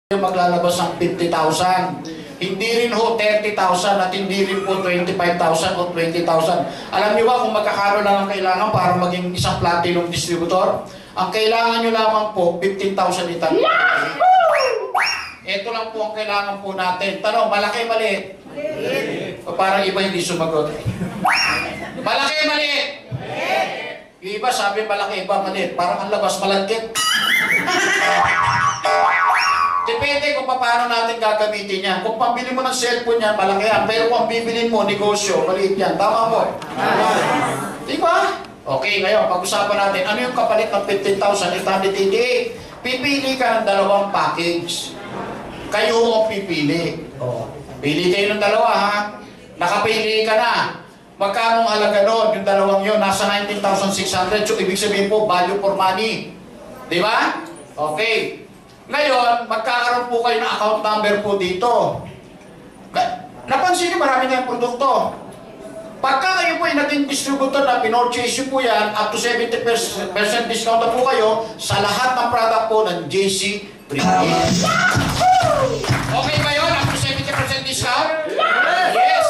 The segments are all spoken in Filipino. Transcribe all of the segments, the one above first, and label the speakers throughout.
Speaker 1: yung maglalabas ng 50,000. Hindi rin ho 30,000 at hindi rin po 25,000 o 20,000. Alam niyo ba kung magkakaroon lang ang kailangan para maging isang platinum distributor? Ang kailangan nyo lamang po, 15,000 Italian. Ito lang po ang kailangan po natin. Tanong, malaki, maliit? Maliit. O parang iba hindi sumagot. Malaki, maliit? Maliit. Yung iba sabi malaki, iba maliit. Parang ang labas malagkit. Depende kung paano natin gagamitin yan. Kung pambili mo ng cellphone yan, malaki yan. Pero kung bibilin mo, negosyo, maliit yan. Tama po? Diba? Okay, ngayon, pag-usapan natin, ano yung kapalit ng 15,888? Pipili ka ng dalawang package. Kayo ang pipili. Pili kayo ng dalawa, ha? Nakapili ka na. Magkano ang halaga nun? Yung dalawang yun, nasa 19,600. So, ibig sabihin po, value for money. Diba? Okay. Ngayon, magkakaroon po kayo ng account number po dito. Napansin niyo, marami tayong produkto. Pagka kayo po ay naging distributor na pinorchase nyo po yan, up to 70% discount na po kayo sa lahat ng product po ng JC Premium. Okay ba yun? Up to 70% discount? Yes!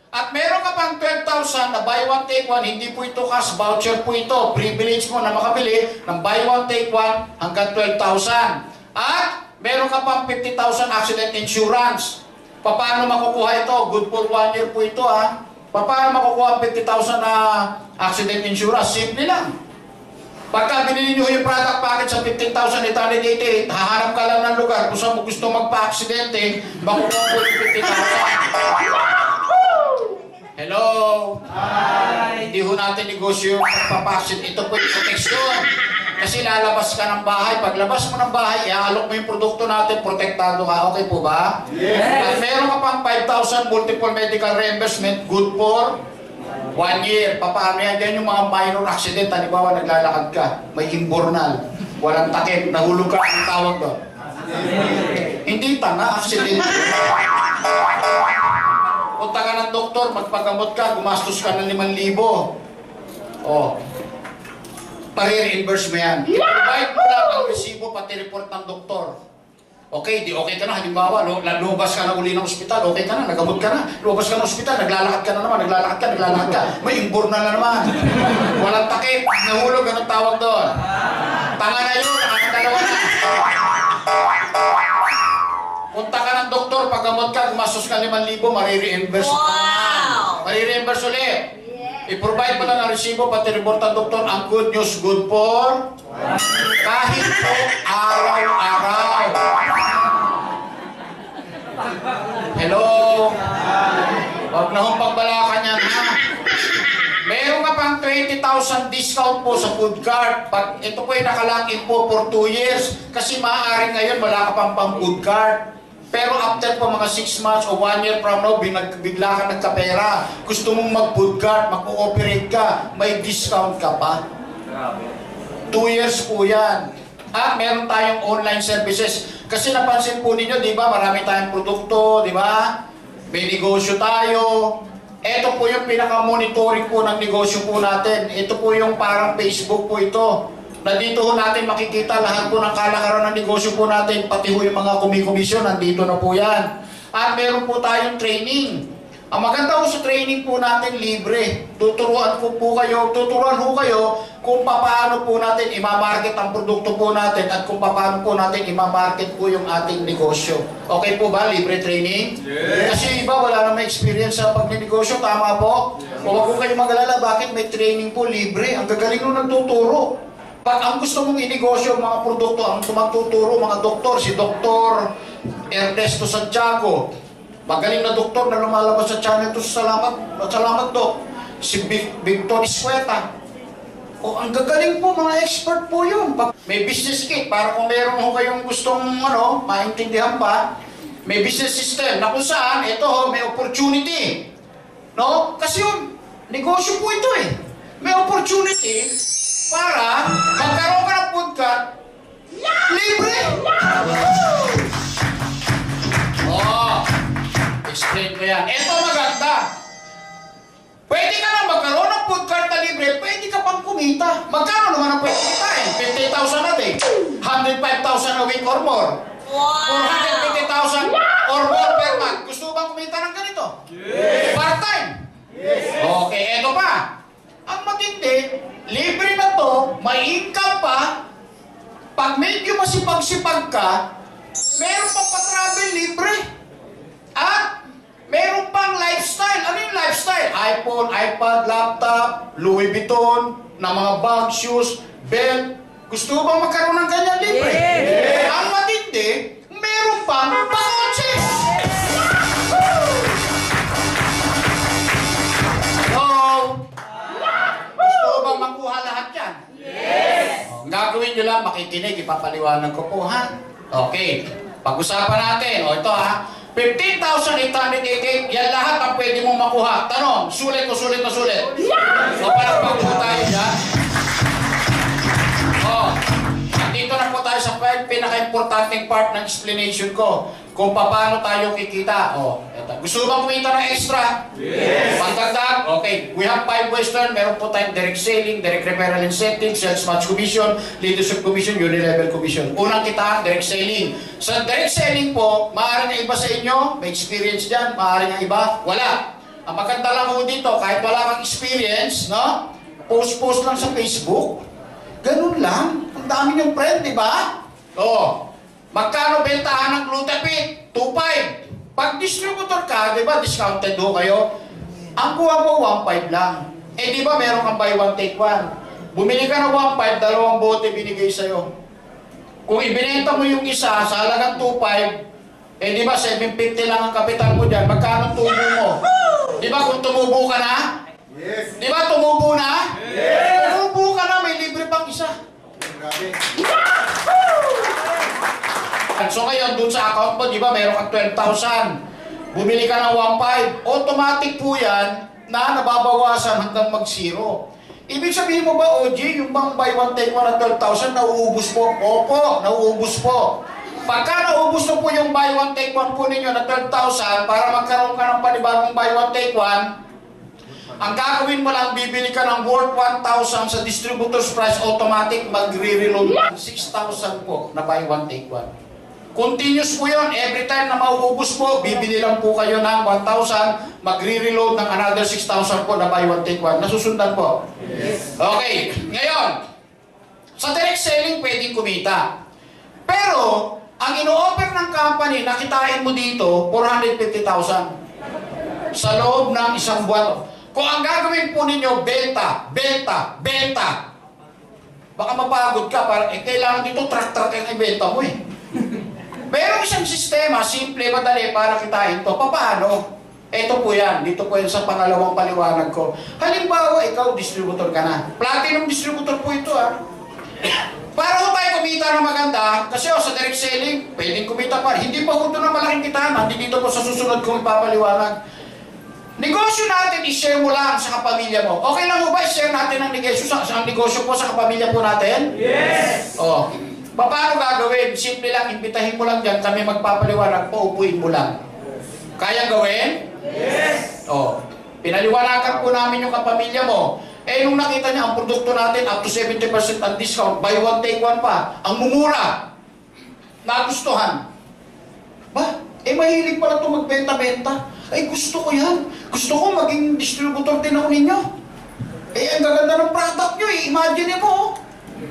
Speaker 1: At meron ka pang 12,000 na buy one take one, hindi po ito cash voucher po ito. Privilege mo na makabili ng buy one take one hanggang 12,000. At meron ka pang 50,000 accident insurance. Paano makukuha ito? Good for 1 year po ito, ha? Paano makukuha ang 50,000 na accident insurance? Simple lang. Pagka binili nyo yung product package sa 15,888, hahanap ka lang ng lugar kung saan mo gusto magpa-aksidente, makukuha po yung 50,000. Hello? Hi! Hindi ho natin negosyo yung magpapaksid. Ito po yung protection. Kasi lalabas ka ng bahay. Paglabas mo ng bahay, iaalok mo yung produkto natin, protektado ka. Okay po ba? Yes! At meron ka pang 5,000 multiple medical reimbursement, good for 1 year. Papaano yan? Yan yung mga minor accident. Halimbawa, naglalakad ka, may imbornal, walang takip, nahulog ka, ang tawag doon. Hindi tanga, accident. Punta ka ng doktor, magpagamot ka, gumastos ka ng 5,000. Oh. Pare-reimburse mo yan. I-provide mo lang ang resibo pati report ng doktor. Okay, di okay ka na. Halimbawa, lumabas ka na uli ng ospital, okay ka na, nagamot ka na. Lumabas ka ng ospital, naglalakad ka na naman, naglalakad ka. May imbornal na naman. Walang takip, nahulog, anong tawag doon? Tanga na yun, nakakadalawa na. Punta ka ng doktor, paggamot ka, gumastos ka 5,000, marireimburse mo naman. Marireimburse ulit. I-provide mo lang ang resibo, pati report ng doktor. Ang good news, good for kahit po araw-araw. Hello? Huwag na hong pagbalakan yan, ha? Meron ka pang 20,000 discount po sa food cart. Pag ito po ay nakalakin po for 2 years. Kasi maaaring ngayon wala ka pang food cart. Pero after po mga 6 months o 1 year from now, bigla ka nagkapera. Gusto mong mag-food cart, mag-cooperate ka, may discount ka pa. 2 years po yan. At meron tayong online services. Kasi napansin po ninyo, di ba, marami tayong produkto, di ba? May negosyo tayo. Ito po yung pinaka-monitoring po ng negosyo po natin. Ito po yung parang Facebook po ito. Nandito ho natin makikita lahat po ng kalakaran ng negosyo po natin, pati ho yung mga kumikomisyon, nandito na po yan. At meron po tayong training. Ang maganda ho sa training po natin, libre. Tuturuan ho kayo kung paano po natin imamarket ang produkto po natin at kung paano po natin imamarket po yung ating negosyo. Okay po ba? Libre training? Yes. Kasi iba wala namang experience sa pagnegosyo, tama po? Yes. Huwag po kayo mag-alala, bakit may training po libre? Ang gagaling nung nagtuturo. Pag ang gusto mong inegosyo, mga produkto, ang tumagtuturo, mga doktor, si Dr. Ernesto Santiago, magaling na doktor na lumalabas sa channel to, salamat Dok. Si Victor Iscueta. O, ang gagaling po, mga expert po yun. May business kit, para kung meron ho kayong gustong maintindihan pa, may business system na kung saan, ito ho, may opportunity. No? Kasi yun, negosyo po ito eh. May opportunity para magkaroon ka ng food cart, libre! Oh, explain ko yan. Ito maganda. Pwede ka na magkaroon ng food cart na libre, pwede ka pang kumita. Magkano naman ang pwede kita eh? 50,000 a day, 105,000 a week or more. Wow! ka, meron pang pa-travel libre. At meron pang lifestyle. Ano yung lifestyle? iPhone, iPad, laptop, Louis Vuitton, na mga bag, shoes, belt. Gusto mo bang magkaroon ng ganyan libre? Yes. Ang matindi, meron pang pa-coaches. Bang makuha lahat yan? Yes! Ang gagawin nyo lang, makikinig, ipapaliwanag ko po, ha? Okay. Pag-usapan natin. O, ito, ha? 15,888, yan lahat ang pwede mong makuha. Tanong, sulit o sulit o sulit? Yes! O, palakpak po tayo dyan. O, dito na po tayo sa pinaka-importanting part ng explanation ko. Kung paano tayo kikita. O, eto. Gusto bang kumita ng extra? Yes! Pagdagdag? Okay. We have 5 ways to earn. Meron po tayong direct selling, direct referral incentive, sales match commission, leadership commission, unilevel commission. Unang kitaan, direct selling. Sa direct selling po, maaari na iba sa inyo, may experience dyan, maaari na iba, wala. Ang maganda lang po dito, kahit wala kang experience, no? Post-post lang sa Facebook. Ganun lang. Ang dami niyong friend, di ba? Oo. Magkano bentahan ng Glutapit? 2.5. Pag distributor ka, di ba, discounted ho kayo? Ang kuha mo, 1.5 lang. Eh, di ba, meron kang buy one, take one. Bumili ka ng 1.5, dalawang bote binigay sa'yo. Kung ibinenta mo yung isa sa halagang 2.5, eh, di ba, 750 lang ang kapital mo dyan. Magkano tubo mo? Di ba, kung tumubo ka na? Yes. Di ba, tumubo na? Yes. Tumubo ka na, may libre pang isa. Grabe. So ngayon, dun sa account mo, di ba, meron kang 12,000. Bumili ka ng 1.5. Automatic po yan na nababawasan hanggang mag-zero. Ibig sabihin mo ba, OG, yung bang buy one take one na 12,000, nauubos po? Opo, nauubos po. Pagka naubos na po yung buy one take one po ninyo na 12,000, para magkaroon ka ng panibagong buy one take one, ang gagawin mo lang, bibili ka ng worth 1,000 sa distributor's price, automatic, magre-reload 6,000 po na buy one take one. Continuous po yun. Every time na mauubos po, bibili lang po kayo ng 1,000, magre-reload ng another 6,000 po na buy one take one. Nasusundan po? Yes. Okay. Ngayon, sa direct selling, pwedeng kumita. Pero, ang ino-offer ng company, nakitain mo dito, 450,000. Sa loob ng isang buwan. Kung ang gagawin po ninyo, benta, benta, benta. Baka mapagod ka, kailangan dito truck-truck ang ibenta mo eh. Merong isang sistema, simple, madali para kitain to. Paano? Ito po yan. Dito po yan sa pangalawang paliwanag ko. Halimbawa, ikaw, distributor ka na. Platinum distributor po ito, ha. Para ho tayo kumita ng maganda, kasi sa direct selling, pwedeng kumita pa. Hindi pa ho ito na malaking kitaan. Hindi dito po sa susunod kong ipapaliwanag. Negosyo natin, i-share mo lang sa kapamilya mo. Okay lang ho ba i-share natin ang negosyo po sa kapamilya po natin? Yes! Oh. Paano gagawin? Simple lang, imbitahin mo lang dyan, kami magpapaliwanag, paupuin mo lang. Kaya gawin? Yes! O, pinaliwanagan po namin yung kapamilya mo. Eh, nung nakita niya, ang produkto natin, up to 70% ang discount, buy one, take one pa, ang mumura, nagustuhan. Ba? Eh, mahilig pala ito magbenta-benta. Ay, gusto ko yan. Gusto ko maging distributor din ako ninyo. Eh, ang gaganda ng product nyo eh. Imagine mo,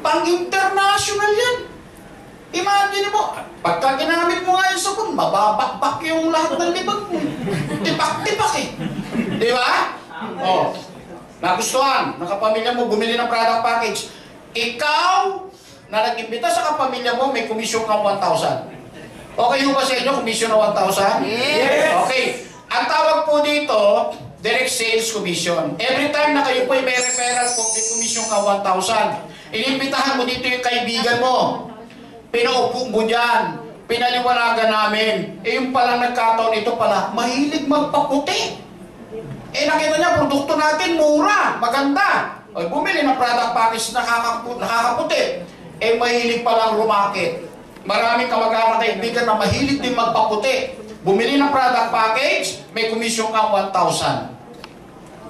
Speaker 1: pang-international yan. Imagine mo, pagka ginamit mo nga yung sabon, mababakbak yung lahat ng libag mo. Tipak-tipak eh. Di ba? O, nagustuhan, ng kapamilya mo, bumili ng product package. Ikaw, na nag-imbita sa kapamilya mo, may komisyon kang 1,000. Okay ho ba sa inyo, komisyon na 1,000? Yes! Okay. Ang tawag po dito, direct sales commission. Every time na kayo po may referral po, may komisyon ka 1,000. Inimbitahan mo dito yung kaibigan mo. Pinaupo mo dyan. Pinaliwanagan namin. Eh yung palang nagkataon ito pala, mahilig magpaputi. Eh nakita niya, produkto natin mura, maganda. O bumili ng product package na nakakaputi. Eh mahilig palang rumakit. Maraming kamag-anak kaibigan na mahilig din magpaputi. Bumili ng product package, may komisyon ka 1,000.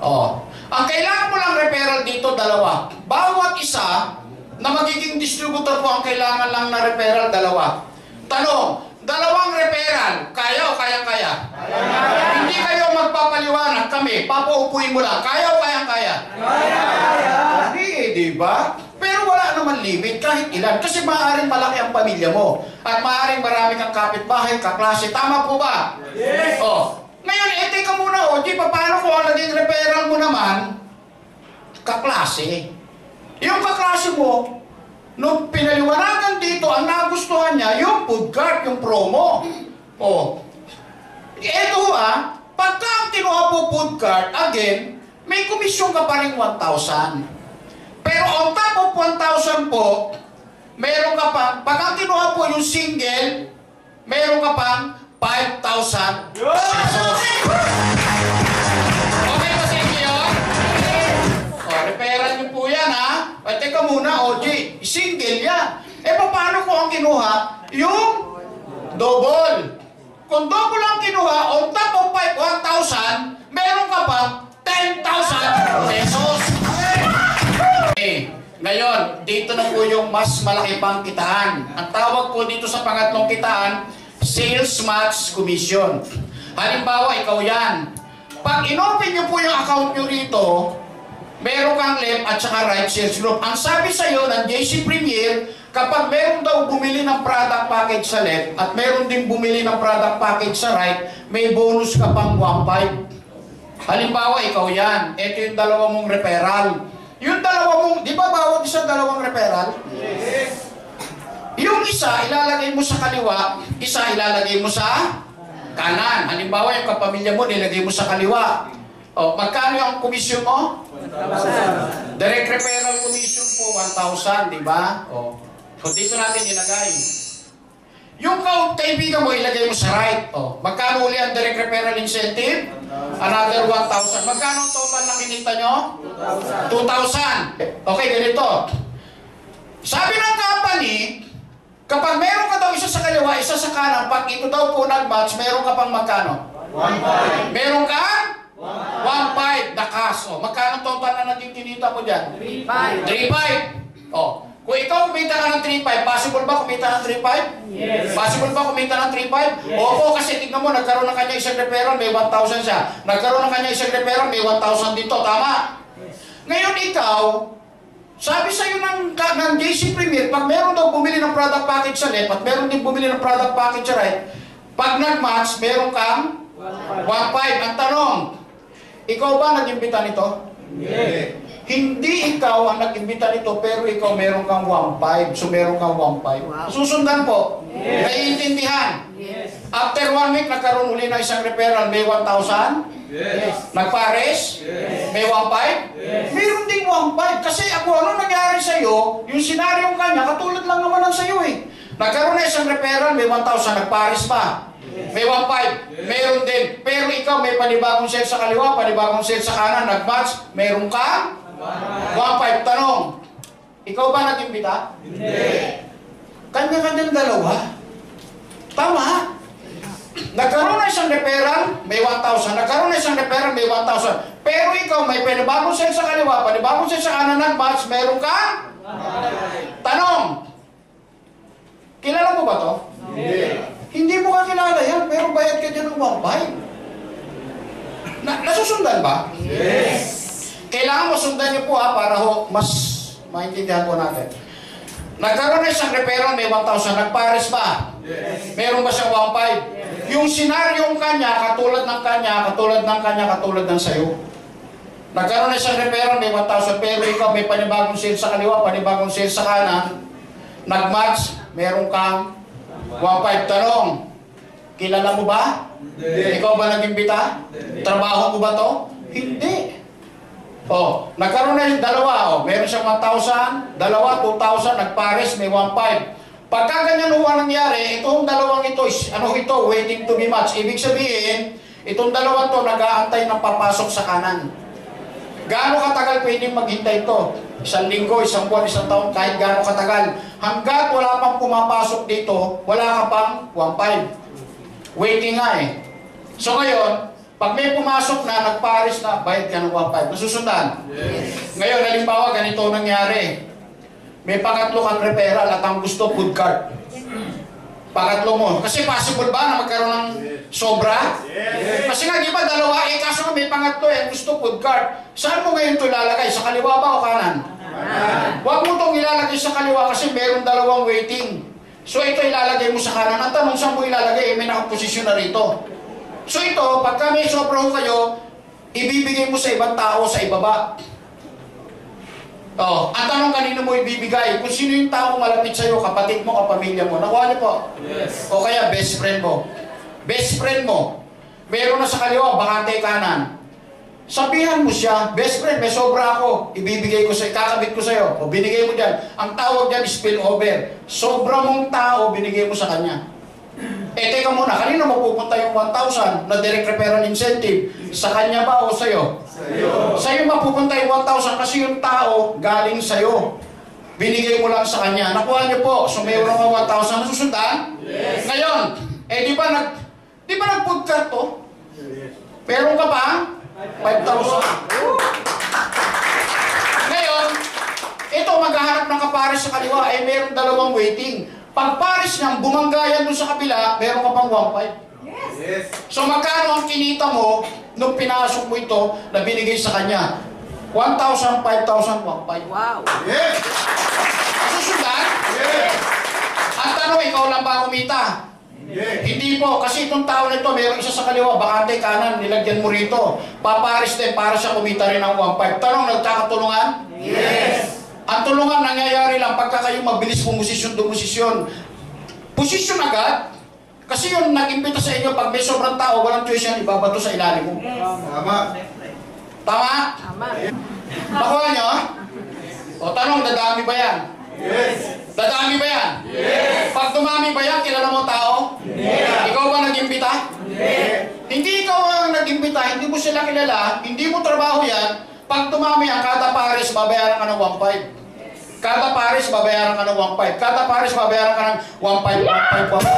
Speaker 1: Oh. Ang kailangan mo lang referral dito, dalawa. Bawat isa na magiging distributor po ang kailangan lang na referral, dalawa. Tanong, dalawang referral, kaya o kayang-kaya? Kaya. Hindi kayo magpapaliwanag kami, papaupuin mo lang. Kaya o kayang-kaya? Kaya. Hindi, di ba? Pero wala naman limit kahit ilan. Kasi maaaring malaki ang pamilya mo. At maaaring marami kang kapitbahay, kaklase. Tama po ba?
Speaker 2: Yes!
Speaker 1: Ngayon, teka muna, di pa paano kung ang naging referral mo naman, kaklase. Yung kaklase mo, nung pinaliwanagan dito, ang nagustuhan niya, yung food cart, yung promo. Eto pagka ang kinuha po food cart, again, may komisyon ka pa rin 1,000. Pero on top of 1,000 po, meron ka pa, pag ang kinuha po yung single, meron ka pang 5,000 pesos. Okay ba sa inyo yun? Referral nyo po yan teka muna, single yan. Paano ko ang kinuha? Yung double. Kung double ang kinuha, on top of 1,000, meron ka pang 10,000 pesos. Ngayon, dito na po yung mas malaki pang kitaan. Ang tawag po dito sa pangatlong kitaan, Sales Match Commission. Halimbawa, ikaw yan. Pag inopen nyo po yung account nyo rito, meron kang left at saka right sales group. Ang sabi sa'yo ng JC Premier, kapag meron daw bumili ng product package sa left at meron din bumili ng product package sa right, may bonus ka pang 1,500. Halimbawa, ikaw yan. Ito yung dalawa mong referral. Yung dalawa mong, di ba bawat isa dalawang referral?
Speaker 2: Yes!
Speaker 1: Yung isa, ilalagay mo sa kaliwa, isa ilalagay mo sa kanan. Halimbawa, yung kapamilya mo, nilagay mo sa kaliwa. Magkano yung komisyon mo?
Speaker 2: 1,000.
Speaker 1: Direct referral commission po, 1,000, di ba? So, dito natin ilagay. Yung kaibigan mo, ilagay mo sa right. Magkano uli ang direct referral incentive? Another 1,000. Magkano ang total na kinita nyo? 2,000. Okay, ganito. Sabi ng company, kapag meron ka daw isa sa kaliwa, isa sa kanan, pag ito daw po nag-match, meron ka pang magkano?
Speaker 2: 1,500.
Speaker 1: Meron ka? 1,500 na cash. Magkano total na naging kinita mo dyan? 3,500. Kung ikaw kumita ka ng 3,500, possible ba kumita ng 3,500?
Speaker 2: Yes.
Speaker 1: Possible ba kumita ng 3,500?
Speaker 2: Yes.
Speaker 1: Opo, kasi tingnan mo, nagkaroon na kanya isang referral, may 1,000 siya. Nagkaroon na kanya isang referral, may 1,000 dito. Tama?
Speaker 2: Yes.
Speaker 1: Ngayon ikaw, sabi sa'yo ng JC Premier, pag meron daw bumili ng product package sa left at meron din bumili ng product package sa right, pag nag-match, meron kang 1,500. Ang tanong, ikaw ba nag-imbita nito?
Speaker 2: Yes.
Speaker 1: Hindi ikaw ang nag-imbita nito, pero ikaw meron kang 1,500. So meron kang 1,500.
Speaker 3: Wow.
Speaker 1: Susundan po.
Speaker 2: Yes.
Speaker 1: Naiintindihan.
Speaker 2: Yes.
Speaker 1: After 1 week, nagkaroon uli na isang referral, may 1,000.
Speaker 2: Yes.
Speaker 1: Nagpares,
Speaker 2: Yes.
Speaker 1: may 1,500.
Speaker 2: Yes.
Speaker 1: Meron ding 1,500. Kasi ako, ano nangyari sa'yo, yung senaryong kanya, katulad lang naman ng sa'yo eh. Nagkaroon na isang referral, may 1,000, nagpares pa. May 1,500. Meron din. Pero ikaw, may panibagong sale sa kaliwa, panibagong sale sa kanan, nag-match, meron ka 1,500. Tanong, ikaw ba nag-imbita?
Speaker 2: Hindi.
Speaker 1: Kanya-kanyang dalawa. Tama. Nagkaroon na isang referral, may 1,000. Nagkaroon na isang referral, may 1,000. Pero ikaw, may panibagong sale sa kaliwa, panibagong sale sa kanan, nag-match, meron ka? Tanong, kilala mo ba to?
Speaker 2: Hindi.
Speaker 1: Hindi mo ka kilala yan, pero bayad ka dyan ng 1,500. Nasusundan ba?
Speaker 2: Yes.
Speaker 1: Kailangan mo sundan niyo po para mas maintindihan po natin. Nagkaroon na isang referral, may 1,000. Nagpares ba?
Speaker 2: Yes.
Speaker 1: Meron ba siyang 1,500? Yung senaryong kanya, katulad ng kanya, katulad ng kanya, katulad ng sayo. Nagkaroon na isang referral, may 1,000. Pero ikaw may panibagong sale sa kaliwa, panibagong sale sa kanan. Nag-match, meron kang 1,500. Tanong, kilala mo ba?
Speaker 2: Hindi.
Speaker 1: Ikaw ba nag-imbita? Trabaho mo ba to? Hindi. Nagkaroon na yung dalawa. Meron siyang 1,000, dalawa, 2,000, nagpares, may 1,500. Pagka ganyan nangyari, itong dalawang ito, waiting to be matched. Ibig sabihin, itong dalawang to, nag-aantay ng papasok sa kanan. Gaano katagal pwedeng maghintay ito? 1 linggo, 1 buwan, 1 taon, kahit gaano katagal. Hanggat wala pang pumapasok dito, wala ka pang 1,500. Waiting nga eh. So ngayon, pag may pumasok na, nagpares na, bayad ka ng 1,500. Nasusundan?
Speaker 2: Yes.
Speaker 1: Ngayon, halimbawa, ganito nangyari. May pangatlo kang referral at ang gusto, food cart. Pangatlo mo. Kasi possible ba na magkaroon ng sobra?
Speaker 2: Yes.
Speaker 1: Kasi nga, di ba, dalawa, kaso may pangatlo, gusto food cart. Saan mo ngayon ito ilalagay? Sa kaliwa ba o kanan? Huwag mo itong ilalagay sa kaliwa kasi meron dalawang waiting. So ito ilalagay mo sa kanan. Ang tanong, saan mo ilalagay? May nakaposisyon na rito. So ito, pagka may sobra ho kayo, ibibigay mo sa ibang tao sa ibaba. Oh, ang tanong, kanino mo ibibigay? Kung sino yung tao malapit sa'yo, kapatid mo, kapamilya mo. Nakuha niyo po?
Speaker 2: Yes.
Speaker 1: O kaya best friend mo. Best friend mo. Meron na sa kaliwa, bakante kanan. Sabihan mo siya, best friend, may sobra ako. Ibibigay ko sa'yo, kakabit ko sa'yo. O binigay mo dyan. Ang tawag dyan, spillover. Sobra mong tao, binigay mo sa kanya. Eh, teka muna, kanino mapupunta yung 1,000 na direct referral incentive? Sa kanya ba o sa'yo?
Speaker 2: Sa'yo.
Speaker 1: Sa'yo mapupunta yung 1,000 kasi yung tao galing sa'yo. Binigay mo lang sa kanya. Nakuha niyo po. So, mayroon ka 1,000 na susundan?
Speaker 2: Yes.
Speaker 1: Ngayon, di ba nag-food cart to? Meron ka pa? 5,000. Ngayon, ito maghahanap ng kapares sa kaliwa, meron dalawang waiting. Pag pares niyang bumanggayan doon sa kabila, meron ka pang 1,500.
Speaker 2: Yes.
Speaker 1: So magkano ang kinita mo nung pinasok mo ito na binigay sa kanya? 1,000, 5,000, 1,500.
Speaker 3: Wow.
Speaker 2: Yes.
Speaker 1: Susundan?
Speaker 2: Yes.
Speaker 1: Ang tanong, ikaw lang ba kumita?
Speaker 2: Yes.
Speaker 1: Hindi po, kasi itong tao na ito, mayroong isa sa kaliwa, bakante kanan, nilagyan mo rito. Papares din para siya kumita rin ng 1,500. Tanong, nagkakatulungan?
Speaker 2: Yes.
Speaker 1: Ang tulungan nangyayari lang pagka kayo mabilis pumosisyon, posisyon agad, kasi yun nag-imbita sa inyo, pag may sobrang tao, walang tuition, ibabato sa ilalim mo.
Speaker 2: Tama.
Speaker 1: Tama?
Speaker 3: Tama.
Speaker 1: Nakuha nyo? O tanong, dadami ba yan?
Speaker 2: Yes.
Speaker 1: Dadami ba yan?
Speaker 2: Yes.
Speaker 1: Pag dumami ba yan, kilala mo tao?
Speaker 2: Yeah.
Speaker 1: Ikaw ba nag-imbita?
Speaker 2: Yes.
Speaker 1: Hindi ikaw ang nag-imbita, hindi mo sila kilala, hindi mo trabaho yan. Pag dumami yan, kada pares, babayaran ka ng 1,500. Kada pares, babayaran ka ng 1,500. Kada pares, babayaran ka ng 1,500, 1,500.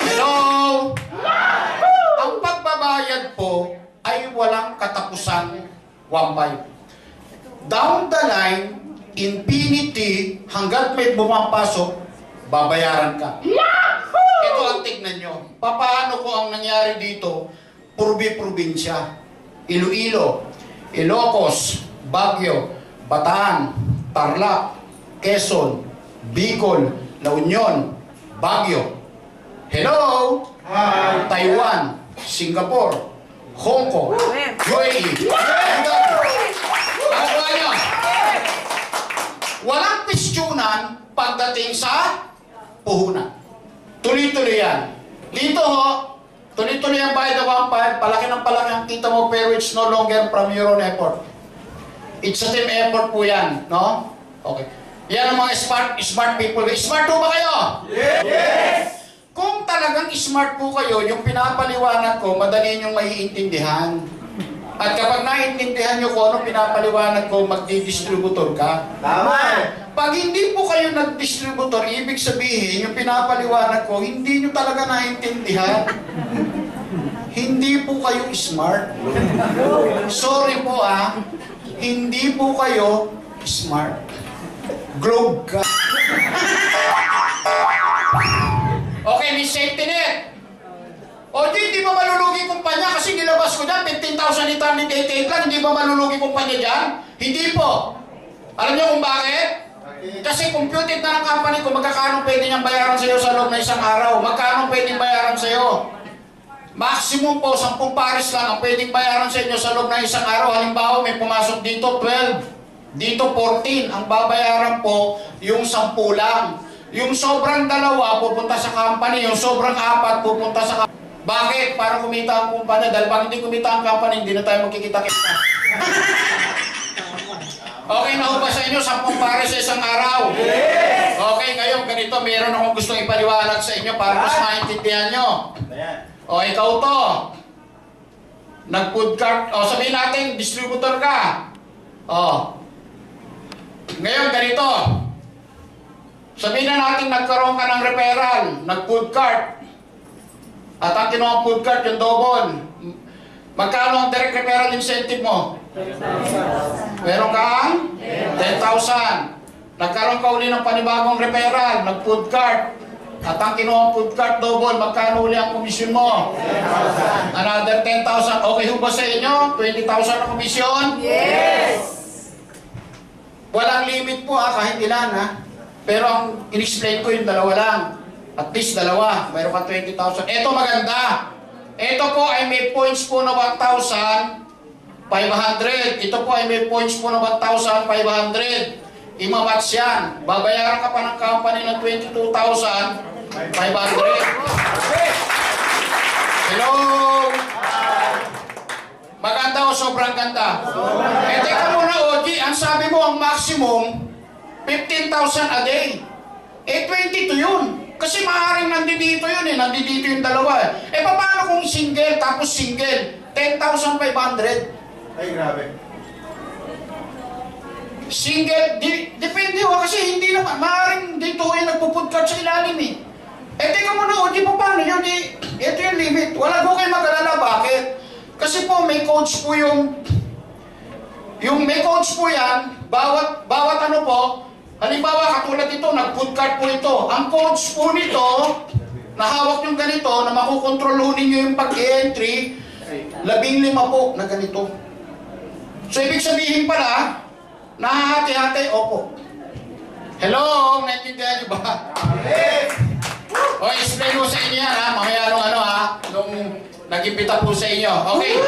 Speaker 1: Hello? Ang pagbabayad po ay walang katapusan, 1,500. Down the line, infinity, hanggat may bumapasok, babayaran ka. Ito ang tignan nyo. Paano ko ang nangyari dito? Probinsya. Iloilo, Ilocos, Baguio, Bataan, Tarlac, Quezon, Bicol, La Union, Baguio. Hello?
Speaker 2: Hi.
Speaker 1: Taiwan, Singapore, Hong Kong, UAE. Nakuha nyo? Walang pistyunan pagdating sa puhunan. Tuloy-tuloy yan. Dito ho, tuloy-tuloy ang bayad ng 1,500, palaki ng palaki ang kita mo, pero it's no longer from your own effort. It's a team effort po yan, no? Okay. Yan ang mga smart people. Smart po ba kayo?
Speaker 2: Yes.
Speaker 1: Kung talagang smart po kayo, yung pinapaliwanag ko, madali niyong maiintindihan. At kapag naiintindihan niyo kung ano pinapaliwanag ko, magdi-distributor ka.
Speaker 2: Tama.
Speaker 1: Pag hindi po kayo nag-distributor, ibig sabihin, yung pinapaliwanag ko, hindi niyo talaga naiintindihan. Hindi po kayo smart. Sorry po hindi po kayo smart. Globe ka. Okay, may safety net. O di ba malulugi kumpanya kasi nilabas ko dyan, 15,888 lang, hindi ba malulugi kumpanya dyan? Hindi po. Alam niyo kung bakit? Kasi computed na ng company ko, magkakano pwede niyang bayaran sa'yo sa loob na isang araw. Magkano pwedeng bayaran sa'yo? Maximum po, 10 pares lang ang pwedeng bayaran sa inyo sa loob ng isang araw. Halimbawa, may pumasok dito 12, dito 14. Ang babayaran po, yung 10 lang. Yung sobrang 2 pupunta sa company, yung sobrang 4 pupunta sa company. Bakit? Para kumita ang kumpanya. Dahil pag hindi kumita ang company, hindi na tayo magkikita-kita. Okay na ho ba sa inyo? 10 pares sa isang araw?
Speaker 2: Yes.
Speaker 1: Okay, ngayon ganito, meron akong gustong ipaliwanag sa inyo para mas maintindihan nyo. O, ikaw to. Nag-food cart. O, sabihin natin, distributor ka. O. Ngayon, ganito. Sabihin na natin, nagkaroon ka ng referral. Nag-food cart. At ang kinuha food cart, yung double. Magkano ang direct referral incentive mo? 10,000. Meron kang 10,000. Nagkaroon ka uli ng panibagong referral, nag-food cart. At ang kinuha food cart double, magkano uli ang komisyon mo?
Speaker 2: 10,000.
Speaker 1: Another 10,000. Okay ho ba sa inyo? 20,000 ang komisyon?
Speaker 3: Yes!
Speaker 1: Walang limit po kahit ilan ha. Pero ang in-explain ko yung dalawa lang. At least dalawa. Mayroon ka 20,000. Ito maganda. Ito po ay may points po na 1,500. Ito po ay may points po na 1,500. Imamatch yan. Babayaran ka pa ng company ng 22,500. Hello! Maganda o sobrang ganda? Eh, teka muna, Oji. Ang sabi mo, ang maximum, 15,000 a day. Eh, 22 yun. Kasi maaaring nandito yun eh. Nandito yung dalawa eh. Eh, paano kung single tapos single? 10,500.
Speaker 2: Ay, grabe.
Speaker 1: Single, depende ho. Kasi hindi naman, maaaring dito yung nagpupudcard sa ilalim eh. Eh, teka muna, Oji, paano yun eh? Ito yung limit. Wala ko kayo mag-alala. Bakit? Kasi po, may coach po yung may coach po yan, bawat ano po, halimbawa katulad ito, nag-food cart po ito. Ang coach po nito, nahawak yung ganito, na makukontrol ninyo yung pag-entry, 15 po na ganito. So, ibig sabihin pala, nahahati-hati, opo. Hello, naintindihan niyo ba? O, explain mo sa inyo yan ha, mamaya nung ano ha, nung nag-impita po sa inyo. Okay.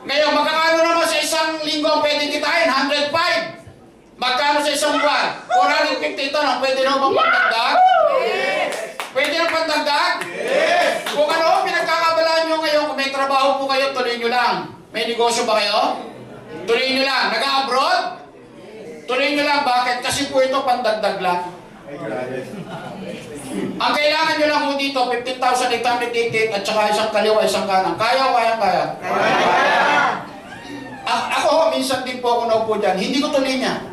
Speaker 1: Ngayon, magkakano naman sa isang linggo ang pwedeng kitain? 105. Magkano sa isang buwan? 450 ito, no? Pwede na bang pandagdag?
Speaker 3: Yes!
Speaker 1: Pwede na pandagdag? Yes! Kung ano, pinagkakabalaan nyo ngayon, kung may trabaho po kayo, tuloy nyo lang. May negosyo ba kayo? Tuloy nyo lang. Nag-abroad? Tuloy nyo lang. Bakit? Kasi po ito pandagdag lang.
Speaker 2: Ay, grabe.
Speaker 1: Ang kailangan nyo lang po dito, 15,888 at saka isang kaliwa, isang kanan. Kaya o kaya? Ako, minsan din po ako naupo dyan. Hindi ko tuloy niya.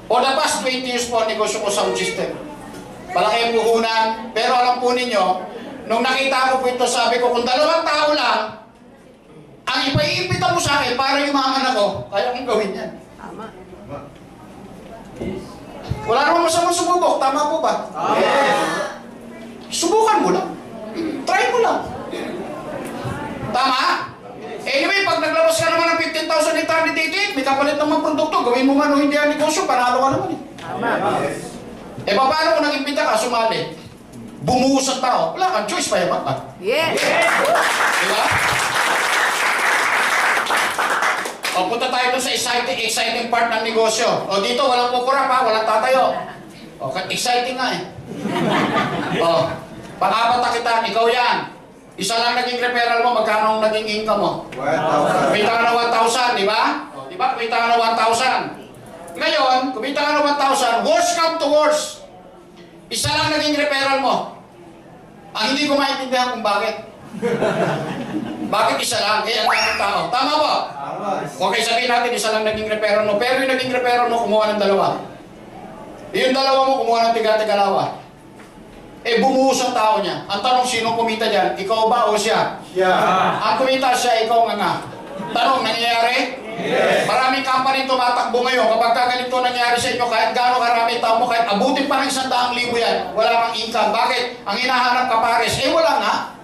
Speaker 1: For the past 20 years po, negosyo ko sound system. Malaki ang puhunan. Pero alam po ninyo, nung nakita ko po ito, sabi ko, kung 2 tao lang, ang ipaiimbita mo sa akin para yumaman ako, kaya kong gawin yan.
Speaker 3: Tama.
Speaker 1: Wala naman masamang sumubok. Tama po ba?
Speaker 2: Yes.
Speaker 1: Subukan mo lang. Try mo lang. Tama? Anyway, pag naglabas ka naman ng 15,888, may kapalit naman produkto, gawin mo man o hindi ang negosyo, panalo ka naman eh.
Speaker 3: Tama.
Speaker 2: Yes.
Speaker 1: Eh, paano kung nag-imbita ka, sumali? Bumuhos ang tao. Wala kang choice, payamat ka.
Speaker 3: Yes!
Speaker 1: Diba? O, punta tayo dun sa exciting part ng negosyo. O, dito, walang kukurap ha, walang tatayo. O, exciting nga eh. O, pang-apat na kita, ikaw yan. Isa lang naging referral mo, magkano ang naging income mo?
Speaker 2: 1,000.
Speaker 1: Kumita ka ng 1,000, di ba? O, di ba? Kumita ka ng 1,000. Ngayon, kumita ka ng 1,000, worst come to worst. Isa lang naging referral mo. Ang hindi ko maintindihan kung bakit. Bakit isa lang? Eh, ang daming tao. Tama ba?
Speaker 2: Tama.
Speaker 1: Okay, sabihin natin, isa lang naging referral mo. Pero yung naging referral mo, kumuha ng 2. Yung 2 mo, kumuha ng tiga-tigalawa. Eh, bumuhos ang tao niya. Ang tanong, sino kumita dyan? Ikaw ba o siya?
Speaker 2: Siya.
Speaker 1: Ang kumita siya, ikaw nga. Tanong, nangyayari?
Speaker 2: Yes.
Speaker 1: Maraming company tumatakbo ngayon. Kapag ganito nangyari sa inyo, kahit gaano karami tao mo, kahit abutin pa ng 100,000 yan, wala kang income. Bakit? Ang hinahanap ka pares, eh wala nga.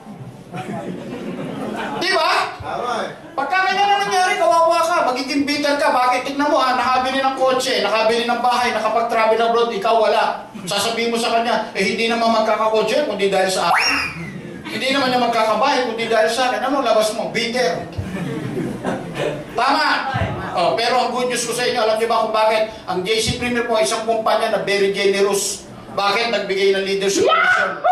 Speaker 1: Di ba?
Speaker 2: Tama.
Speaker 1: Pagka ganyan na nangyari, kawawa ka, magiging bitter ka. Bakit? Tignan mo ha, nakabili ng kotse, nakabili ng bahay, nakapag-travel abroad, ikaw wala. Sasabihin mo sa kanya, eh hindi naman magkakakotse, kundi dahil sa akin. Hindi naman niya magkakabahay, kundi dahil sa akin. Ano, labas mo? Bitter. Tama. Oh, pero ang good news ko sa inyo, alam niyo ba kung bakit? Ang JC Premier po ay isang kumpanya na very generous. Bakit? Nagbigay ng leadership commission.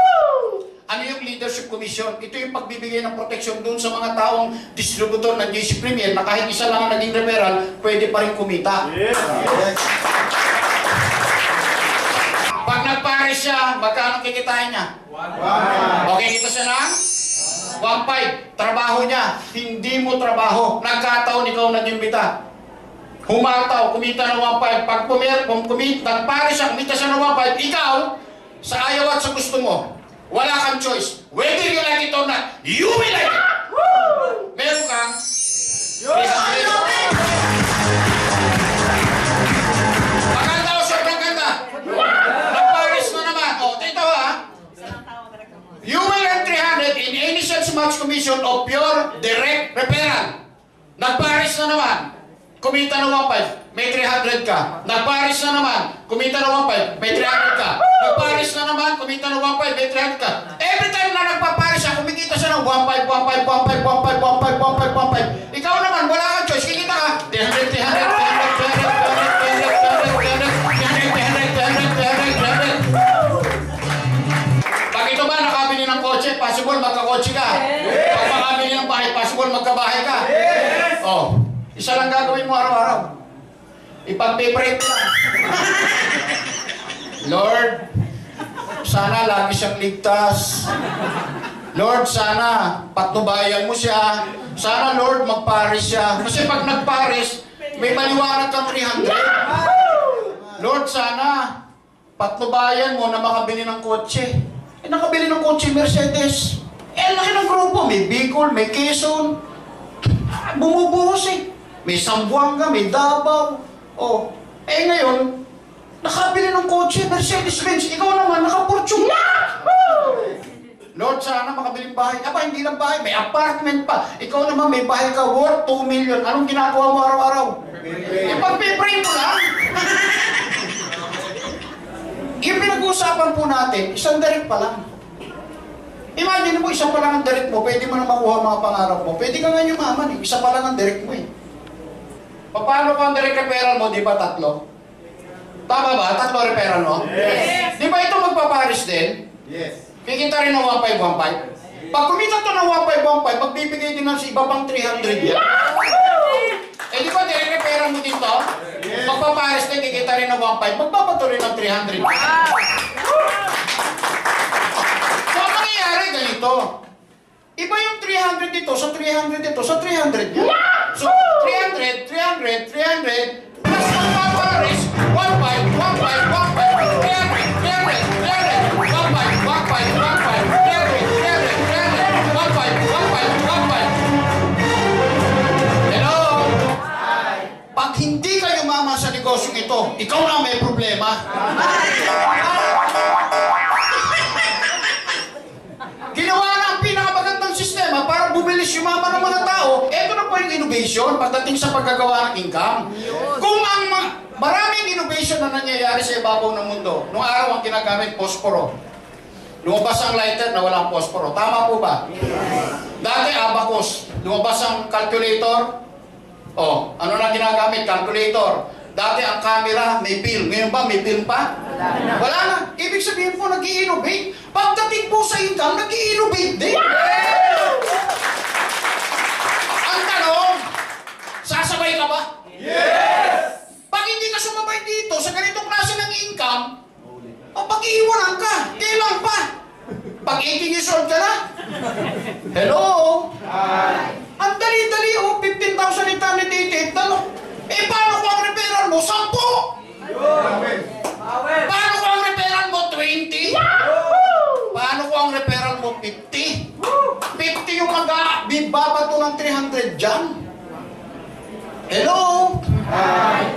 Speaker 1: Ano yung leadership commission? Ito yung pagbibigay ng protection doon sa mga taong distributor ng JC Premier na kahit isa lang ang naging referral, pwede pa rin kumita.
Speaker 2: Yes. Yes.
Speaker 1: Pag nagpares siya, magkano kikitain niya?
Speaker 2: 1.
Speaker 1: Okay, kita siya ng 1.5. Trabaho niya. Hindi mo trabaho. Nagkataon ikaw nag-imbita. Humataw, kumita ng 1.5. Pag nagpares siya, kumita siya ng 1.5. Ikaw, sa ayaw at sa gusto mo, wala kang choice. Whether you like it or not, you will like it. Meron kang 300. Maganda o sobrang ganda? allowance commission of pure direct referral. Nagparis na naman, kumita na 1.5, may 300 ka. Nagparis na naman, kumita na 1.5, may 300 ka. Nagparis na naman, kumita na 1.5, may 300 ka. Every time na nagpaparis siya, kumikita siya ng 1.5, 1.5, 1.5, 1.5, 1.5, 1.5, 1.5. Ikaw naman, wala kang choice, kikita ka. 300, 300. Pag ito ba nakabili ng kotse, possible magkakotse ka. Pag makabili ng bahay, possible magkabahay ka. Oh, isa lang gagawin mo araw-araw. Ipag-pray mo lang. Lord, sana lagi siyang ligtas. Lord, sana patnubayan mo siya. Sana, Lord, magparis siya. Kasi pag nagparis, may maliwanag kang 300. Lord, sana patnubayan mo na makabili ng kotse. Nakabili ng kotse Mercedes. Laki ng grupo. May Bicol, may Quezon. Bumubuhos eh. May Zamboanga, may Davao. Oh, ngayon, nakabili ng kotse, Mercedes-Benz. Ikaw naman, naka-Fortune. Lord, sana makabiling bahay. Aba, hindi lang bahay, may apartment pa. Ikaw naman, may bahay ka worth 2 million. Anong ginagawa mo araw-araw? Pag-pray mo lang. Yung pinag-uusapan po natin, isang direct pa lang. Imagine mo, isa pa lang ang direct mo, pwede mo na makuha mga pangarap mo. Pwede ka nga yumaman eh. Isa pa lang ang direct mo eh. Paano kung ang direct referral mo, di ba 3? Tama ba? 3 referral mo?
Speaker 3: Yes.
Speaker 1: Di ba ito magpaparis din?
Speaker 2: Yes.
Speaker 1: Kikita rin ng 1.515. Pag kumita ito ng 1.515, magbibigay din ng sa iba pang 300 yan. Di ba direct referral mo dito?
Speaker 2: Yes.
Speaker 1: Magpaparis din, kikita rin ng 1.5, magpapatuloy ng 300 yan. So, ang mangyayari ganito. Iba yung 300 dito, sa 300 dito, sa 300 yan. So, 300, 300, 300, plus magpaparis, 1.5, 1.5, 1.5, 300, 300, 300, 1.5, 1.5, 1.5, 300, 300, 300, 1.5, 1.5, 1.5. Hello? Pag hindi kayo mama sa negosyong ito, ikaw na may problema. Ginawa na ang pinakamagandang sistema para bumilis yung mama ng mga tao. Ito na po yung innovation pagdating sa paggagawa ng income. Kung ang maraming innovation na nangyayari sa ibabaw ng mundo, noong araw ang ginagamit, posporo. Lumabas ang lighter na walang posporo. Tama po ba? Dati abacus. Lumabas ang calculator. Oh, ano na ginagamit? Calculator. Dati ang camera, may film. Ngayon ba, may film pa? Wala na. Ibig sabihin po, nag-i-innovate. Pagdating po sa income, nag-i-innovate din. Ang tanong, sasabay ka ba?
Speaker 2: Yes!
Speaker 1: Pag hindi ka sumabay dito sa ganitong klase ng income, pag-iiwanan ka. Kailan pa? Pag 18 years old ka na? Hello?
Speaker 2: Hi!
Speaker 1: Ang dali-dali, 15,000 eternity. Paano kung ang referral mo? 10? Paano kung ang referral mo? 20? Paano kung ang referral mo? 50? 50 yung magbabato ng 300 dyan. Hello?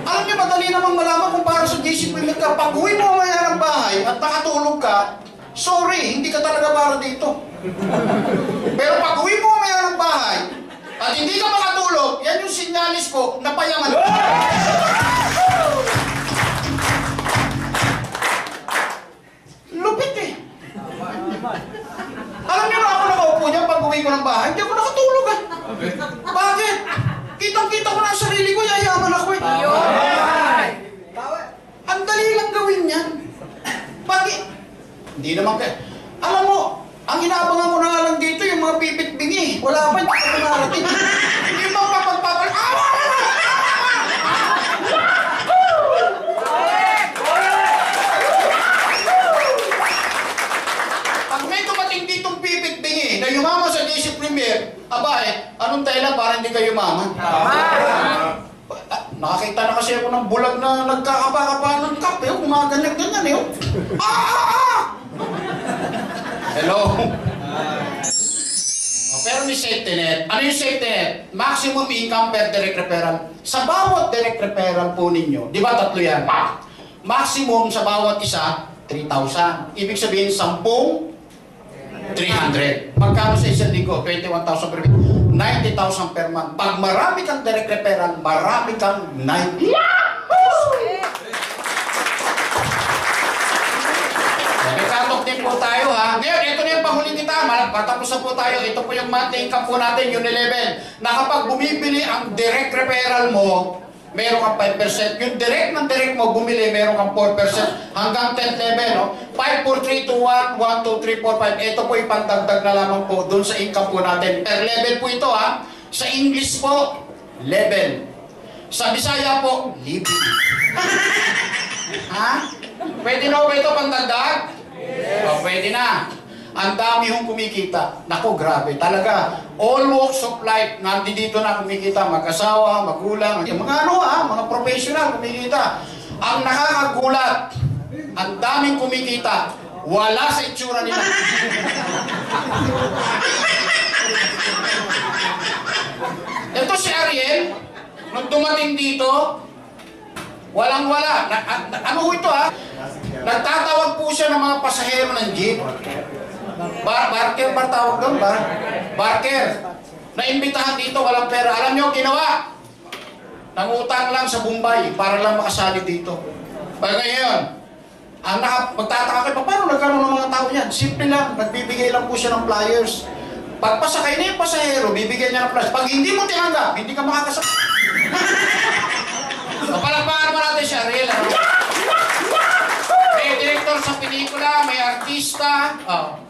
Speaker 1: Alam niyo, madali namang malaman kung para sa JC Premier ka. Pag uwi mo mamaya ng bahay at nakatulog ka, sorry, hindi ka talaga para dito. Pero pag uwi mo mamaya ng bahay at hindi ka makatulog, yan yung sinyalis ko na payaman. Lupit eh. Alam niyo na ako nakaupo niya pag uwi ko ng bahay, hindi ako nakatulog eh. Bakit? Kitang-kita ko na ang sarili ko, yayaman ako eh. Ang dali lang gawin yan. Bakit? Hindi naman kayo. Alam mo, ang inaabangan ko na nga lang dito, yung mga pipit-bingi. Wala pa, hindi ko narating. Yung mga papagpapal. Pag may dumating ditong pipit-bingi na yumama sa JC Premier, aba anong dahilan para hindi kayo yumaman? Nakakita na kasi ako ng bulag na nagkakapa-kapa ng kape. Gumaganyan-ganyan eh. Hello? Pero may safety net. Ano yung safety net? Maximum income per direct referral. Sa bawat direct referral po ninyo, di ba 3 yan? Maximum sa bawat isa, 3,000. Ibig sabihin, 10 300. Magkano sa isang linggo? 21,000 per week. 90,000 per month. Pag marami kang direct referral, marami kang 90. Nagkatok din po tayo ha. Ngayon, ito na yung panghuling kita. Patapos na po tayo. Ito po yung monthly income po natin, yung 11. Na kapag bumibili ang direct referral mo, meron kang 5%. Yung direct mo bumili, meron kang 4%. Hanggang 10th level, no? 5, 4, 3, 2, 1, 1, 2, 3, 4, 5. Ito po yung pandagdag na lamang po doon sa income po natin. Per level po ito ha. Sa English po, level. Sa Bisaya po, libre. Ha? Pwede na ba ito pandagdag? Yes. O, pwede na. Ang dami hong kumikita. Naku, grabe. Talaga, all walks of life, nandito na kumikita. Mag-asawa, magulang, mga mga professional kumikita. Ang nakakagulat, ang daming kumikita, wala sa itsura nila. Ito si Ariel, nung dumating dito, walang-wala. Ano ito ha? Nagtatawag po siya ng mga pasahero ng jeep. Barker ba tawag doon ba? Barker. Naimbitahan dito, walang pera. Alam niyo, ginawa? Nangutang lang sa Bombay para lang makasali dito. Pag ngayon, magtataka kayo, paano nagkaroon ng mga tao yan? Simple lang, nagbibigay lang po siya ng flyers. Pag pasakay na yung pasahero, bibigyan niya ng flyers. Pag hindi mo tinanggap, hindi ka makakasakay. Palakpakan mo natin siya, Ariel. May director sa pelikula, may artista.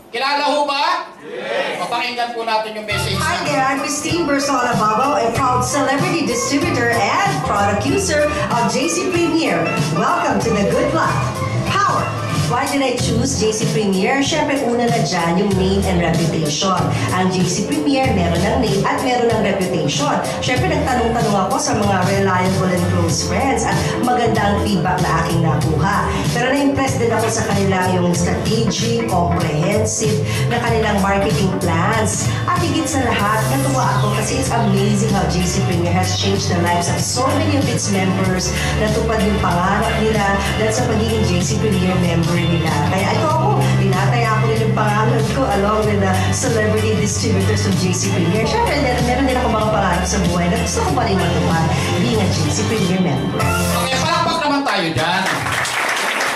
Speaker 1: Kilala ho ba? Yes. Papakinggan po natin yung message.
Speaker 3: Hi there, I'm Christine Bersola Babo, a proud celebrity distributor and product user of JC Premier. Welcome to the Good Life. Power! Why did I choose JC Premier? Siyempre, una na dyan yung name and reputation. Ang JC Premier, meron ng name at meron ng reputation. Siyempre, nagtanong-tanong ako sa mga reliable and close friends at maganda ang feedback na aking nakuha. Pero na-impress din ako sa kanila yung strategy, comprehensive na kanilang marketing plans. At higit sa lahat, natuwa ako kasi it's amazing how JC Premier has changed the lives of so many of its members. Natupad yung pangarap nila dahil sa pagiging JC Premier member nila. Kaya ito ako, tinataya ko rin yung pangalan ko along with the celebrity distributors of JC Premier. Siyempre, meron din ako mga pangarap sa buhay na gusto ko pa rin matupad being a JC Premier member.
Speaker 1: Okay, palakpak naman tayo dyan.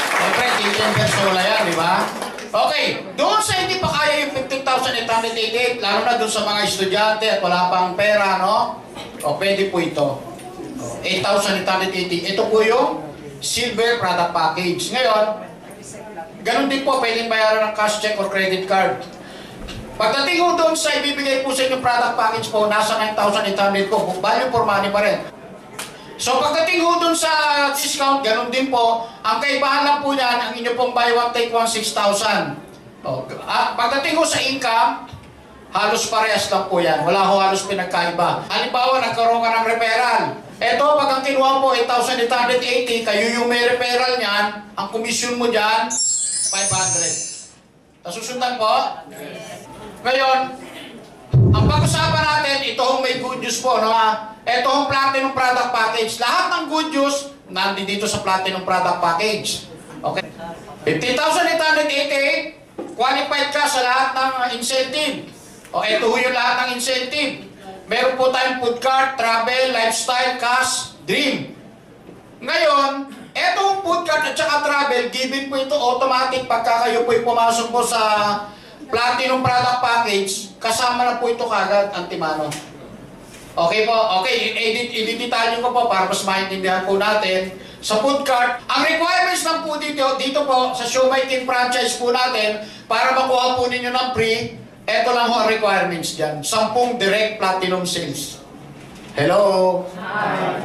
Speaker 1: Siyempre, Titian Bersola yan, di ba? Okay, doon sa hindi pa kaya yung 15,888, lalo na doon sa mga estudyante at wala pang pera, no? O, pwede po ito. 8,880. Ito po yung silver product package. Ngayon, ganun din po, pwedeng bayaran ng cash check or credit card. Pagdating ko doon sa ibibigay po sa inyong product package po, nasa 9,800 po, value for money pa rin. So pagdating ko doon sa discount, ganun din po, ang kaibahan lang po yan, ang inyo pong buy one take one, 6,000. Pagdating ko sa income, halos parehas lang po yan. Wala ho halos pinagkaiba. Halimbawa, nagkaroon ka ng referral. Eto, pag ang kinuha po 8,880, kayo yung may referral niyan, ang komisyon mo dyan, 500. Nasusundan po? Yes. Ngayon, ang pag-usapan natin, ito ang may good news po, no ha? Ito ang Platinum Product Package. Lahat ng good news, nandito sa Platinum Product Package. Okay? 15,888, qualified ka sa lahat ng incentive. O, ito yung lahat ng incentive. Meron po tayong food cart, travel, lifestyle, cash, dream. Ngayon, etong food cart at saka travel, given po ito automatic pagka kayo po pumasok po sa Platinum Product Package, kasama na po ito kagad, Antimano. Okay po? Okay, i-detalye ko po para mas maintindihan po natin. Sa food cart, ang requirements lang po dito po sa Siomai King franchise po natin, para makuha po ninyo ng free, eto lang ho ang requirements dyan. 10 direct platinum sales. Hello? Hi.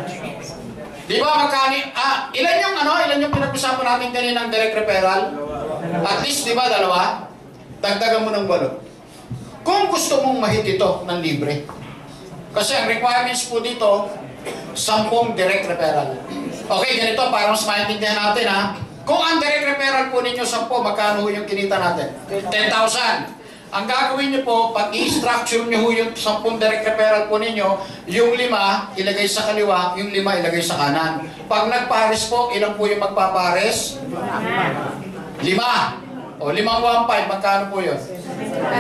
Speaker 1: Di ba magkani? Ilan yung pinag-usapan natin kanina ng direct referral? At least, di ba, 2? Dagdagan mo ng 8. Kung gusto mong mahit ito ng libre. Kasi ang requirements po dito, 10 direct referral. Okay, ganito, para mas maintindihan natin ha. Kung ang direct referral po ninyo 10, magkano yung kinita natin? 10,000. Ang gagawin nyo po, pag i-structure nyo yung 10 direct referral po ninyo, yung 5 ilagay sa kaliwa, yung 5 ilagay sa kanan. Pag nagpares po, ilan po yung magpapares? 5. O 5, 1, 5, magkano po yun?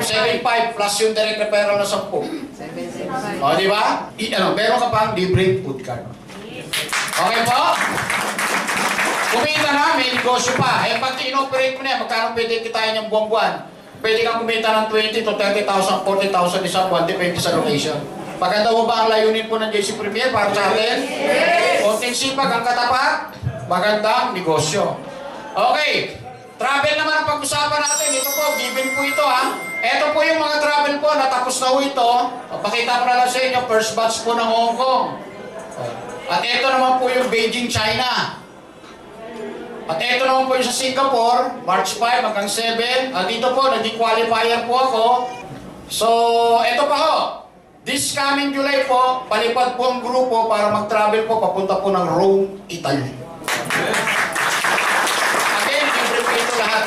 Speaker 1: 7.5 plus yung direct referral na 10. O, di ba? Meron ka pang libre food card. Okay po? Kumita na, may negosyo pa. Eh, pag in-operate mo na yan, magkano pwede kitain yung buwan-buwan? Pwede kang kumita ng 20 to 30,000, 40,000 isang buwan, depende sa location. Maganda mo ba ang layunin po ng JC Premier para sa atin? Yes! Konting sipag ang katapat, magandang negosyo. Okay, travel naman ang pag-usapan natin. Ito po, given po ito ha. Ito po yung mga travel po, natapos na po ito. Pakita ko na lang sa inyo, first batch po ng Hong Kong. At ito naman po yung Beijing, China. At ito naman po yung sa Singapore, March 5 hanggang 7. At dito po, naging qualifier po ako. So, ito pa ho. This coming July po, palipad po ang grupo para mag-travel po, papunta po ng Rome, Italy. Again, libre po ito lahat.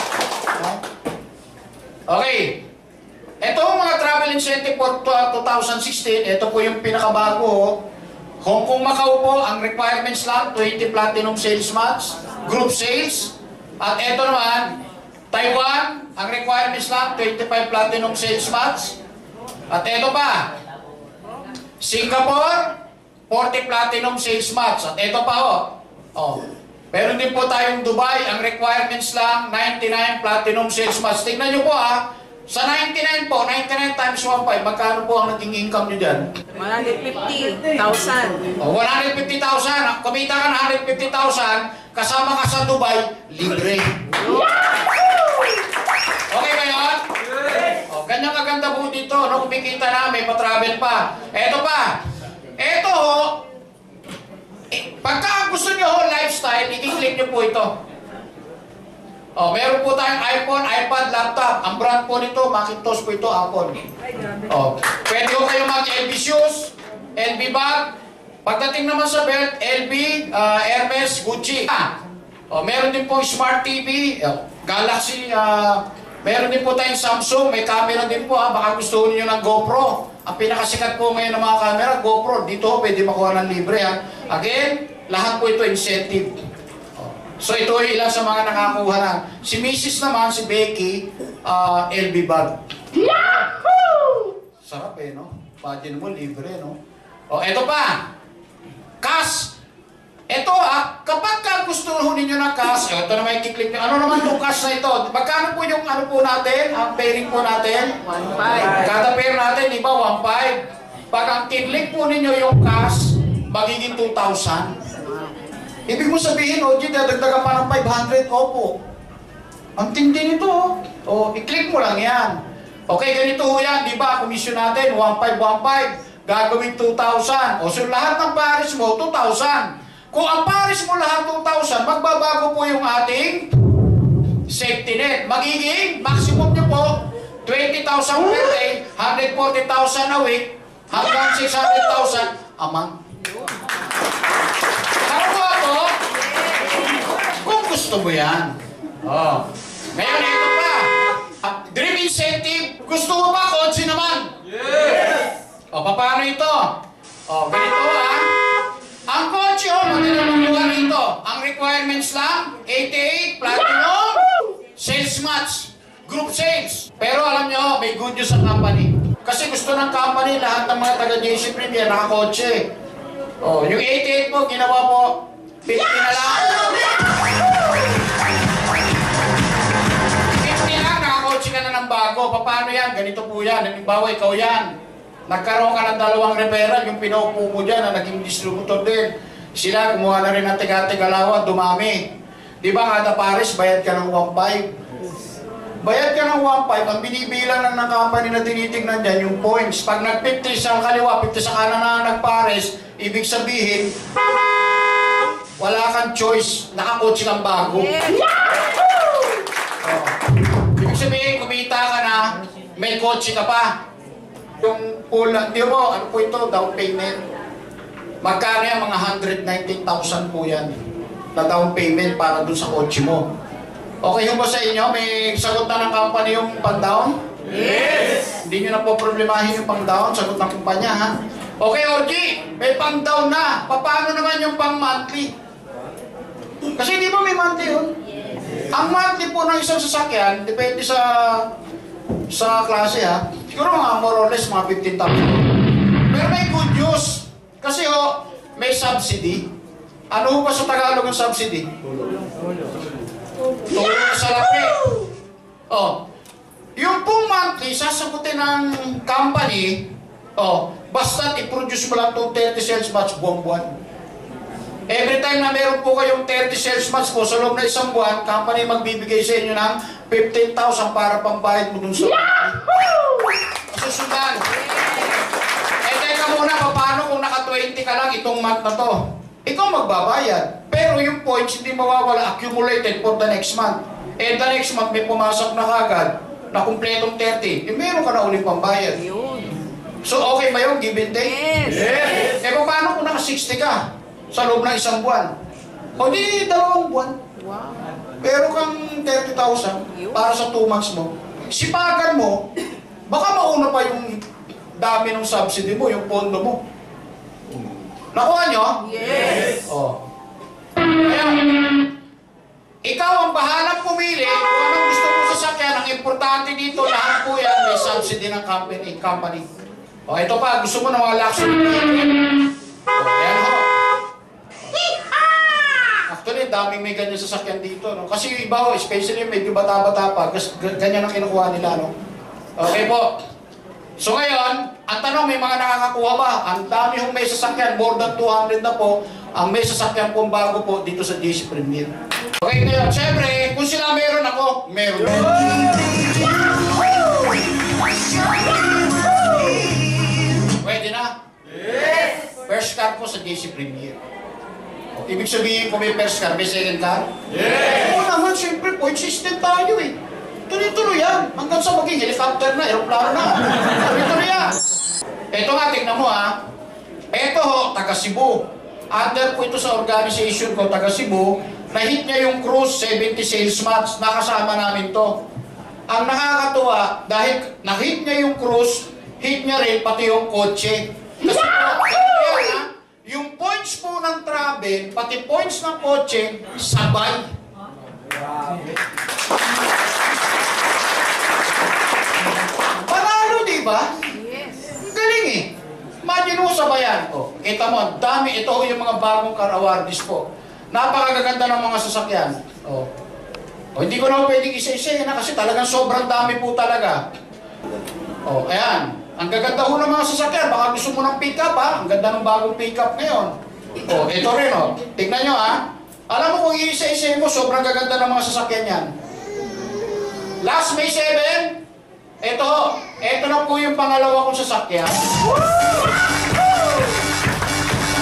Speaker 1: Okay. Ito mga travel incentive for 2016, ito po yung pinakabago. Hong Kong, Macau po, ang requirements lang, 20 platinum sales months, group sales. At ito naman, Taiwan, ang requirements lang, 25 platinum sales months. At ito pa, Singapore, 40 platinum sales months. At ito pa meron din po tayong Dubai, ang requirements lang, 99 platinum sales months. Tingnan nyo po sa 99 po, 99 times 1.5, magkano po ang naging income nyo dyan?
Speaker 4: 150,000.
Speaker 1: 150,000. Kumita ka na 150,000, kasama ka sa Dubai, libre. Okay ba yun? Ganyan kaganda po dito, no? Kumikita na, may pa-travel pa. Eto pa. Eto pagka gusto nyo lifestyle, i-click nyo po ito. Meron po tayong iPhone, iPad, laptop. Ang brand po nito, Macintosh po ito, Apple. Pwede ko kayo mag-LB shoes, LB bag. Pagdating naman sa belt, LB, Hermes, Gucci. Meron din po Smart TV, Galaxy, meron din po tayong Samsung, may camera din po baka gusto niyo ng GoPro. Ang pinakasikat po ngayon ng mga camera, GoPro. Dito pwede makuha ng libre Again, lahat po ito incentive. So ito ay ilan sa mga nakakuha na. Si Mrs. naman, si Becky, LB bag. Yahoo! Sarap no? Pagin mo, libre, no? Eto pa. Cash. Ito kapag gusto ninyo ng cash, ito na may kiklik nyo. Ano naman itong cash na ito? Magkano po yung po natin? Ang pairing po natin?
Speaker 4: 1.5.
Speaker 1: Kada pair natin, di ba? 1.5. Pag ang kiklik po ninyo yung cash, magiging 2,000. Ibig mo sabihin, dadagdagan pa ng 500, opo. Ang tindi nito, i-click mo lang yan. Okay, ganito yan, di ba? Komisyon natin, 1.5, 1.5. Gagawin 2,000. So lahat ng pares mo, 2,000. Kung ang pares mo lahat 2,000, magbabago po yung ating safety net. Magiging, maximum nyo po, 20,000 per day, 140,000 a week, hanggang 600,000 a month. Kung gusto mo yan. Ngayon, ito pa. Dream incentive. Gusto mo ba? Kotse naman.
Speaker 2: Yes!
Speaker 1: Paano ito? Ganito Ang kotse, matinanong rito. Ang requirements lang, 88, platinum, sales match, group sales. Pero alam nyo, may good news sa company. Kasi gusto ng company, lahat ng mga taga-JC Premier, nakakotse. Yung 88 po, ginawa po, 50 na lang. 50 lang, nakakotse ka na ng bago. Paano yan? Ganito po yan. Halimbawa, ikaw yan. Nagkaroon ka ng 2 referral, yung pinaupo mo dyan na naging distributor din. Sila, kumuha na rin ng tiga-tigalawa, dumami. Di ba kada pares, bayad ka ng 1.5? Bayad ka ng 1.5, ang binibilang lang ng company na tinitignan dyan, yung points. Pag nag-50 sa kaliwa, 50 sa kanan na nagpares, ibig sabihin, wala kang choice, nakakotse kang bago. Ibig sabihin, kumita ka na, may kotse ka pa. Yung pula, di mo, ano po ito, down payment. Magkano yan? Mga 119,000 po yan. Na down payment para dun sa kotse mo. Okay yung ba sa inyo? May sagot na ng company yung pang-down?
Speaker 2: Yes!
Speaker 1: Hindi nyo na po problemahin yung pang-down, sagot ng kumpanya Okay, Orgy, may pang-down na. Paano naman yung pang-monthly? Kasi di ba may monthly yun? Ang monthly po ng isang sasakyan, depende sa sa klase ha. Siguro mga more or less mga 15,000. Pero may good news. Kasi may subsidy. Ano ba sa Tagalog ang subsidy? Tulong sa lapi. Yung pong monthly, sasagutin ng company, basta i-produce mo lang itong 30 sales batch buwan-buwan. Every time na meron po kayong 30 sales batch po, sa loob na isang buwan, company magbibigay sa inyo ng 15,000 para pambayad mo dun sa susundan. Teka muna, paano kung naka-20 ka lang itong month na to? Ikaw magbabayad. Pero yung points hindi mawawala, accumulated for the next month. The next month may pumasok na kagad na kumpletong 30. Meron ka na ulit pambayad. So okay ba yung give and take?
Speaker 2: Yes!
Speaker 1: Paano kung naka-60 ka sa loob ng isang buwan? O di 2 buwan.
Speaker 4: Wow.
Speaker 1: Pero kang 30,000 para sa 2 months mo. Sipagan mo, baka mauna pa yung dami ng subsidy mo, yung pondo mo. Nakuha nyo?
Speaker 4: Yes.
Speaker 1: Kaya, ikaw ang bahalang pumili kung anong gusto mo sasakyan. Ang importante dito, lahat po yan may subsidy ng company. Ito pa, gusto mo ng mga luxury vehicle. Ayan ho. Actually, daming may ganyan sasakyan dito. No? Kasi yung iba ho, especially medyo bata-bata pa, ganyan ang kinukuha nila. No? Okay po. So ngayon, ang tanong, may mga nakakakuha ba? Ang dami hong may sasakyan, more than 200 na po, ang may sasakyan pong bago po dito sa JC Premier. Okay, ngayon, syempre, kung sila meron ako, meron. Pwede na?
Speaker 2: Yes!
Speaker 1: First car po sa JC Premier. Ibig sabihin, kung may first car, may second car?
Speaker 2: Yes!
Speaker 1: Oo naman, syempre, point system tayo eh. Tuloy-tuloy yan. Hanggang sa maging helicopter na, aeroplano na. Tuloy-tuloy yan. Ito nga, tignan mo ha. Ito ho, taga Cebu. Under po ito sa organization ko, taga Cebu. Na-hit niya yung cruise, 70 sales months. Nakasama namin to. Ang nakakatuwa, dahil na-hit niya yung cruise, hit niya rin pati yung kotse. Kasi po, yan ha, yung points po ng travel, pati points ng kotse, sabay. Panalo, di ba?
Speaker 4: Yes.
Speaker 1: Ang galing eh. Imagine mo sabayan. Kita mo, ang dami. Ito yung mga bagong car awards po. Napakagaganda ng mga sasakyan. Hindi ko na pwedeng isa-isa na kasi talagang sobrang dami po talaga. Ayan. Ang gaganda ho ng mga sasakyan. Baka gusto mo ng pick-up ha. Ang ganda ng bagong pick-up ngayon. Ito rin Tignan nyo ha. Alam mo kung isa-isa mo, sobrang gaganda ng mga sasakyan yan. Last May 7, ito na po yung pangalawa kong sasakyan.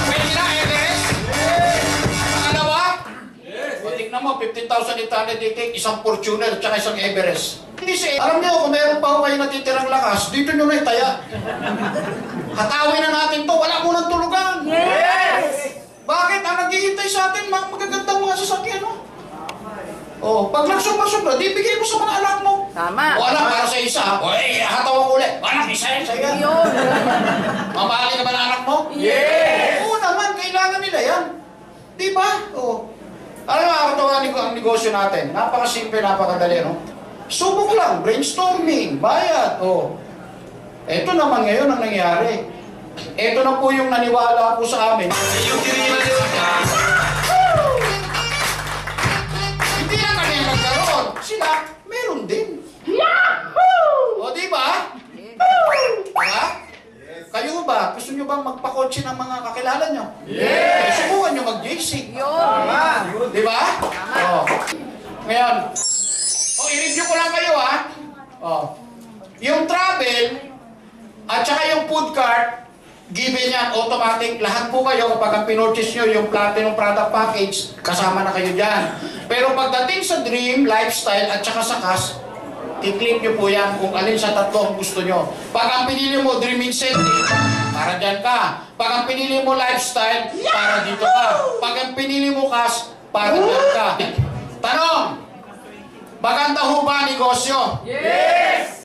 Speaker 1: Pwede na, Everest? Pangalawa? Tignan mo, 15,888, isang Fortuner at saka isang Everest. Alam niyo, kung meron pa ho kayo natitirang lakas, dito nyo na itaya. Hatawin na natin to, wala mo ng tulugan.
Speaker 4: Yes!
Speaker 1: Bakit? Ang naghihintay sa atin, magagandang mga sasakyan, pag nagsubra-subra, di bigay mo sa mga anak mo.
Speaker 4: Tama.
Speaker 1: Anak, para sa isa, hataw ako ulit. Anak, isa yan.
Speaker 4: Yun.
Speaker 1: Mamahalin ka ba ng anak mo?
Speaker 2: Yes!
Speaker 1: Oo naman, kailangan nila yan. Di ba? Alam mo, nakakatawa ang negosyo natin. Napakasimple, napakadali, Subok lang, brainstorming, bayad, Ito naman ngayon ang nangyari. Ito na po yung naniwala po sa amin.
Speaker 2: Yung kinila nila.
Speaker 1: Hindi na kami nagkaroon. Sila, meron din. Di ba? Diba? Kayo ba? Gusto nyo bang magpakotse ng mga kakilala nyo?
Speaker 2: Yes!
Speaker 1: Subukan nyo mag-JC.
Speaker 4: Yun.
Speaker 1: Di ba? Ngayon, i-review ko lang kayo ha. Yung travel, at saka yung food cart, given yan, automatic, lahat po kayo, kapag ang pinurchase nyo yung Platinum Product Package, kasama na kayo dyan. Pero pagdating sa Dream, Lifestyle, at saka sa Cash, i-click nyo po yan kung alin sa tatlo ang gusto nyo. Pag ang pinili mo Dream Incentive, para dyan ka. Pag ang pinili mo Lifestyle, para dito ka. Pag ang pinili mo Cash, para dyan ka. Tanong, maganda ho ba negosyo?
Speaker 2: Yes!